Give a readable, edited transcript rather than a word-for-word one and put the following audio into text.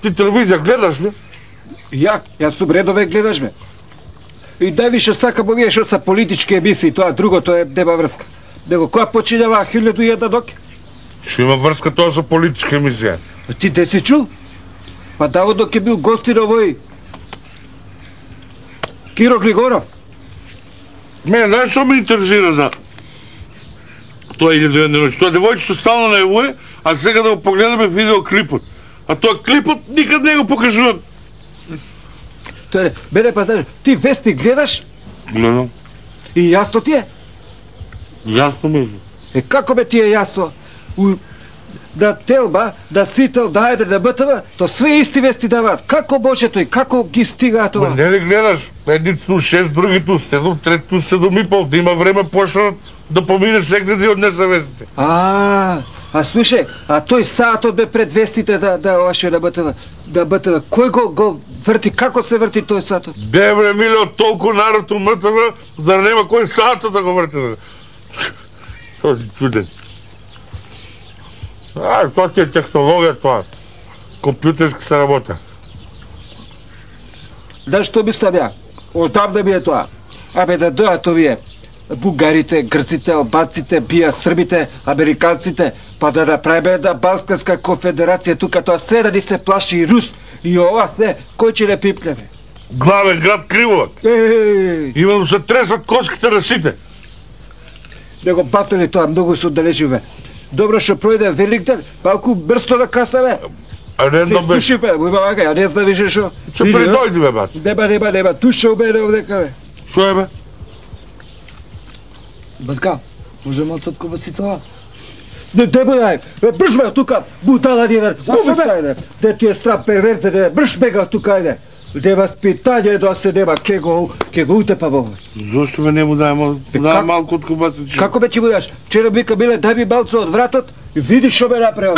Ти телевизија гледаш ли? Јас сум редове гледаш ме. И дај више сакам овие што са политички емисии, тоа другото нема врска. Него која почињава 1001 доки? Што има врска тоа со политичка емисија? А ти де си чул? Па Даво док е бил гостин овој Киро Глигоров. Мене, знаеш што ме интересира за тоа 1001 ноќ? Тоа девојче што стално најавува, а сега да го погледаме видеоклипот. А тоа клипот никад не го покажуваат. Тоа мене па знаеш, ти вести гледаш? Гледам. И јасно ти е? Јасно ми е. Како бе ти е јасно? Да Телба, да Сител, да Ајдер, да БТВ, то све исти вести даваат. Како може тој, како ги стигаат тоа? Не ли гледаш? Едни ту 6, други ту 7, трети ту 7,5, да има време почнат да помине секде да однесе вестите. А слушај, а тој саатот бе пред вестите да оваше на БТВ. Да БТВ, кој го врти, како се врти тој саатот? Бе бре, миле, од толку народ у МТВ, зар нема кој саатот да го врти? Тоа е чуден. Тоа ти е технологија тоа. Компјутерска се работа. Да што мислам ја? Одамна ми е тоа. Абе да дојат овие бугарите, грците, албанците, бија србите, американците, па да направиме една Балканска конфедерација тука, тоа се да ни се плаши и Рус, и ова се, кој ќе не пипнеме? Главен град Криволак. Имам се тресат коските на сите. Него батали тоа, многу се оддалечиве. Добро што пројде Великден, малку брсто да каснеме. А не едно бе... Слуши бе, вака, ја не знам више шо. Се придојди бе, бац. Нема, туша убере овдека бе. Шо е бе? Батка, може малце од кобасицава? Не будај, брш бе тука, бутала еден. Зашо бе? Де ти е страп перверзе, брш бега тука ајде. Де васпитање да се нема, ке го утепа во. Зошто бе не му дај малку од кобасици? Како бе ти будаш? Вчера вика биле дај ми малце од вратот и види шо бе направил.